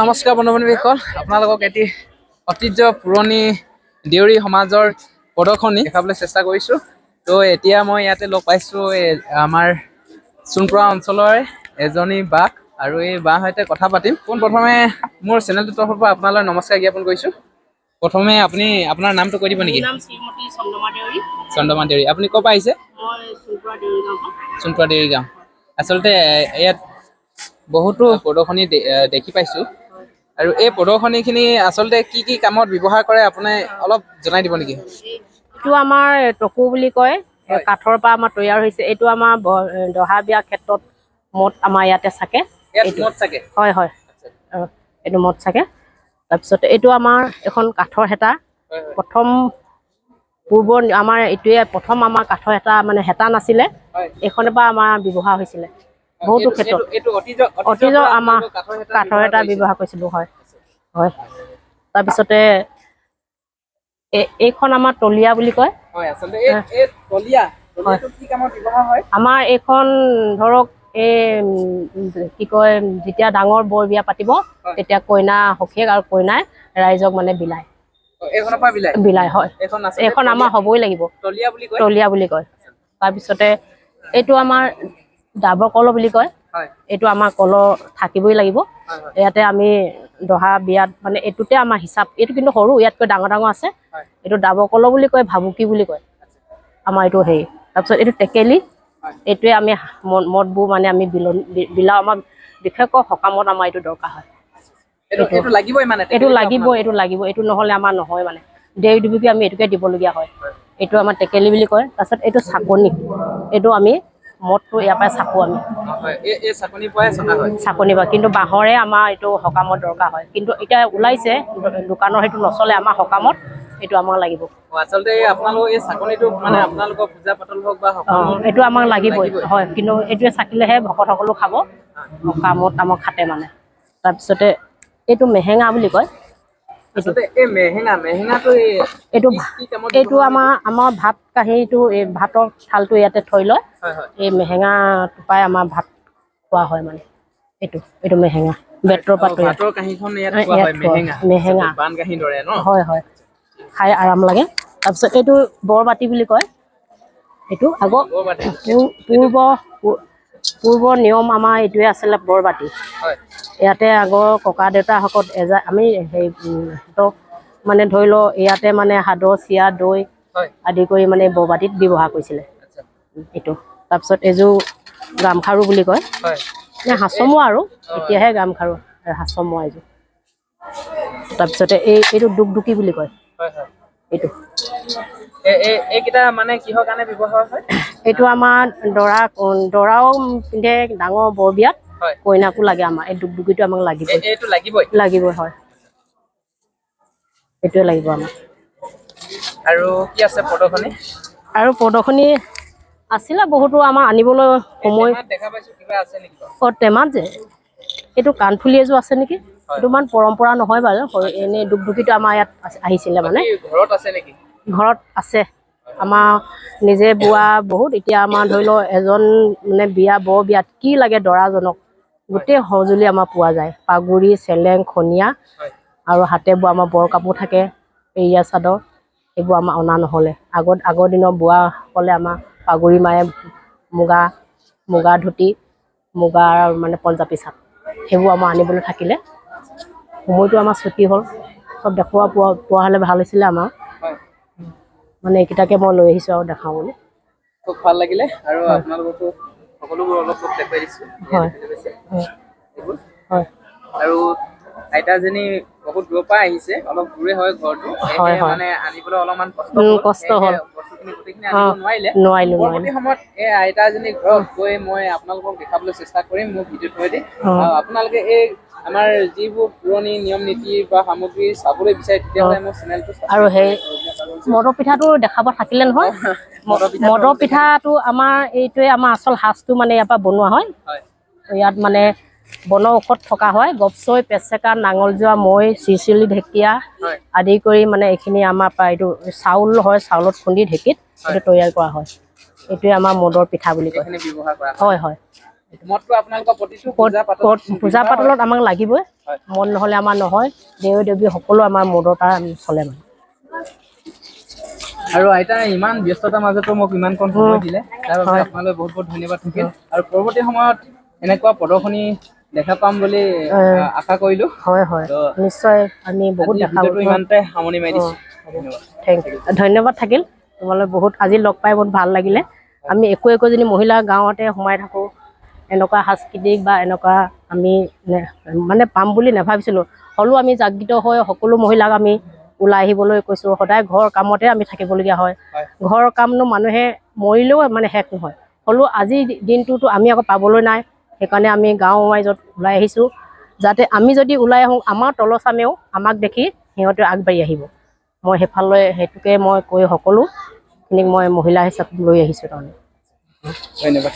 নমস্কাৰ বন্ধু-বান্ধৱীসকল, আপোনালোকক এটি ঐতিহ্য পুৰণি দেউৰী সমাজৰ প্ৰদৰ্শনী দেখাবলৈ চেষ্টা কৰিছোঁ। তো এতিয়া মই ইয়াতে লগ পাইছোঁ আমাৰ সোণপৰা অঞ্চলৰ এজনী বাক, আৰু এই বাৰ সৈতে কথা পাতিম। পোনপ্ৰথমে মোৰ চেনেলটোৰ তৰফৰ পৰা আপোনালৈ নমস্কাৰ জ্ঞাপন কৰিছোঁ। প্ৰথমে আপুনি আপোনাৰ নামটো কৈ দিব নেকি? চন্দ্ৰমা দেউৰী। আপুনি ক'ৰ পৰা আহিছে? সোণপৰা দেউৰী গাঁও। আচলতে ইয়াত বহুতো প্ৰদৰ্শনী দেখি পাইছোঁ, আৰু এই প্ৰদৰ্শনীখিনি আচলতে কি কি কামত ব্যৱহাৰ কৰে আপুনি অলপ জনাই দিব নেকি? এইটো আমাৰ টকু বুলি কয়, কাঠৰ পৰা আমাৰ তৈয়াৰ হৈছে। এইটো আমাৰ দহা বিয়াৰ ক্ষেত্ৰত মদ আমাৰ ইয়াতে চাকে। হয় হয়, এইটো মদ চাকে। তাৰপিছত এইটো আমাৰ এখন কাঠৰ হেতা। প্ৰথম আমাৰ এইটোৱে প্ৰথম আমাৰ কাঠৰ হেতা, মানে হেতা নাছিলে, এইখনৰ পৰা আমাৰ ব্যৱহাৰ হৈছিলে বহুতো ক্ষেত্ৰত। অতীজৰ আমাৰ কাঠৰ হেতা ব্যৱহাৰ কৰিছিলোঁ। হয় হয়। তাৰপিছতে এইখন আমাৰ তলীয়া বুলি কয়। আমাৰ এইখন ধৰক কি কয়, যেতিয়া ডাঙৰ বৰ বিয়া পাতিব তেতিয়া কইনা সখীয়েক আৰু কইনাই ৰাইজক মানে বিলায়। হয়, এইখন আমাৰ হ'বই লাগিব, তলীয়া বুলি কয়। তাৰপিছতে এইটো আমাৰ ডাবৰ কল বুলি কয়। এইটো আমাৰ কল থাকিবই লাগিব। ইয়াতে আমি দহা বিয়াত মানে এইটোতে আমাৰ হিচাপ, এইটো কিন্তু সৰু, ইয়াতকৈ ডাঙৰ ডাঙৰ আছে। এইটো ডাবৰ কল বুলি কয়, ভাবুকি বুলি কয় আমাৰ এইটো হেৰি। তাৰপিছত এইটো টেকেলি, এইটোৱে আমি মদবোৰ মানে আমি বিলাওঁ। আমাৰ বিশেষকৈ সকামত আমাৰ এইটো দৰকাৰ হয়। এইটো লাগিব, এইটো নহ'লে আমাৰ নহয় মানে। দেউৰী দুবিকে আমি এইটোকে দিবলগীয়া হয়। এইটো আমাৰ টেকেলি বুলি কয়। তাৰপিছত এইটো চাকনি, এইটো আমি মদটো ইয়াৰ পৰাই চাকো আমি। চাকনি পৰা, কিন্তু বাঁহৰে আমাৰ এইটো সকামত দৰকাৰ হয়। কিন্তু এতিয়া ওলাইছে দোকানৰ, সেইটো নচলে। আমাৰ সকামত এইটো আমাক লাগিব। আচলতে আপোনালোকৰ এই চাকনিটো মানে আপোনালোকৰ পূজা পাতল হওক বা এইটো আমাক লাগিবই। হয়, কিন্তু এইটোৱে চাকিলেহে ভকতসকলো খাব, সকামত আমাক খাতে মানে। তাৰপিছতে এইটো মেহেঙা বুলি কয়। এইটো আমাৰ ভাত কাঁহীটো, এই ভাতৰ থালটো ইয়াতে থৈ লয়। এই মেহেঙা টোপাই আমাৰ ভাত খোৱা হয় মানে। এইটো মেহেঙা, বেতৰ পাত মেহেঙা। হয় হয়, খাই আৰাম লাগে। তাৰপিছত এইটো বৰবাতি বুলি কয়। এইটো আগৰ পূৰ্বৰ নিয়ম আমাৰ এইটোৱে আছিলে, বৰবাতি। ইয়াতে আগৰ ককা দেউতাসকল আমি মানে ধৰি লওঁ, ইয়াতে মানে সাদ চিৰা দৈ আদি কৰি মানে বৰবাতিত ব্যৱহাৰ কৰিছিলে এইটো। তাৰপিছত এইযোৰ গামখাৰু বুলি কয়, হাচমোৱা আৰু এতিয়াহে গামখাৰু হাচমোৱা এইযোৰ। তাৰপিছতে এইটো দুগদুকি বুলি কয়। এইটো এইকেইটা মানে কিহৰ কাৰণে ব্যৱহাৰ হয়? এইটো আমাৰ দৰাও পিন্ধে ডাঙৰ বৰ বিয়াত, কইনাকো লাগে আমাৰ। এই দুগদুকিটো আমাক লাগিবই। হয়, এইটোৱে লাগিব আমাক। আৰু কি আছে প্ৰদৰ্শনী? আৰু প্ৰদৰ্শনী আছিলে বহুতো, আমাৰ আনিবলৈ সময়। টেমাত যে এইটো কাণফুলি এযোৰ আছে নেকি? এইটো ইমান পৰম্পৰা নহয় বাৰু। এনেই দুগদুকিটো আমাৰ ইয়াত আহিছিলে মানে। ঘৰত আছে আমাৰ নিজে বোৱা বহুত। এতিয়া আমাৰ ধৰি লওঁ এজন মানে বৰ বিয়াত কি লাগে দৰাজনক, গোটেই সঁজুলি আমাৰ পোৱা যায়। পাগুৰি, চেলেং, খনীয়া, আৰু হাতে বোৱা আমাৰ বৰ কাপোৰ থাকে, এৰীয়া চাদৰ, এইবোৰ আমাৰ অনা নহ'লে। আগৰ দিনৰ বোৱাসকলে আমাৰ পাগুৰি মাৰে, মুগা ধুতি, মুগাৰ মানে পঞ্জাবী চাত, সেইবোৰ আমাৰ আনিবলৈ থাকিলে। সময়টো আমাৰ ছুটি হ'ল, চব পোৱা হ'লে ভাল হৈছিলে আমাৰ। মানে এইকেইটাকে মই লৈ আহিছোঁ আৰু দেখাওঁ বুলি। খুব ভাল লাগিলে, আৰু আপোনালোককো সকলোবোৰ অলপ দেখুৱাই দিছোঁ। আৰু আইতাজনী বহুত দূৰৰ পৰা আহিছে, অলপ দূৰে হয় ঘৰটো, মানে আনিবলৈ অলপমান কষ্ট হ'ল। বস্তুখিনি গোটেইখিনি আনিব নোৱাৰিলে। পৰৱৰ্তী সময়ত এই আইতাজনী ঘৰত গৈ মই আপোনালোকক দেখাবলৈ চেষ্টা কৰিম মোৰ ভিডিঅ'ত থৈ দিম। আপোনালোকে এই আমাৰ যিবোৰ পুৰণি নিয়ম নীতি বা সামগ্ৰী চাবলৈ বিচাৰে, তেতিয়াহ'লে মোৰ চেনেলটো আৰু সেই মদৰ পিঠাটো দেখাব থাকিলে নহয়। মদৰ পিঠাটো আমাৰ এইটোৱে আমাৰ আচল সাজটো, মানে ইয়াৰ পৰা বনোৱা হয়। ইয়াত মানে বনৌষধ থকা হয়, গপচৈ, পেচেকা, নাঙল যোৱা, মৈ, চিচিলি, ঢেকীয়া আদি কৰি মানে এইখিনি আমাৰ পৰা এইটো চাউল হয়, চাউলত খুন্দি ঢেঁকীত এইটো তৈয়াৰ কৰা হয়। এইটোৱে আমাৰ মদৰ পিঠা বুলি কয়। হয় হয়, মদটো আপোনালোকৰ প্ৰতিটো পূজা পাতলত পূজা পাতলত আমাক লাগিবই মদ নহ'লে আমাৰ নহয় দেৱ দেৱী সকলো আমাৰ মদৰ পৰা চলে মানে আৰু আইতা ইমান ব্যস্ততাৰ মাজতো মোক ইমানকণ সময় দিলে তাৰ বাবে আপোনালৈ বহুত বহুত ধন্যবাদ থাকিল আৰু পৰৱৰ্তী সময়ত এনেকুৱা প্ৰদৰ্শনী দেখা পাম বুলি আশা কৰিলো হয় হয় নিশ্চয় আমি বহুত দেখা ইমানতে সামৰণি মাৰি দিছোঁ ধন্যবাদ থাকিল তোমালৈ বহুত আজি লগ পাই বহুত ভাল লাগিলে আমি একোজনী মহিলা গাঁৱতে সোমাই থাকোঁ এনেকুৱা সাংস্কৃতিক বা এনেকুৱা আমি মানে পাম বুলি নাভাবিছিলোঁ হ'লেও আমি জাগৃত হৈ সকলো মহিলাক আমি ওলাই আহিবলৈ কৈছোঁ সদায় ঘৰৰ কামতে আমি থাকিবলগীয়া হয় ঘৰৰ কামনো মানুহে মৰিলেও মানে শেষ নহয় হ'লেও আজিৰ দিনটোতো আমি আকৌ পাবলৈ নাই সেইকাৰণে আমি গাঁও ৰাইজত ওলাই আহিছোঁ যাতে আমি যদি ওলাই আহোঁ আমাৰ তলচামেও আমাক দেখি সিহঁতে আগবাঢ়ি আহিব মই সেইফালে সেইটোকে মই কৈ সকলোখিনিক মই মহিলা হিচাপে লৈ আহিছোঁ তাৰমানে ধন্যবাদ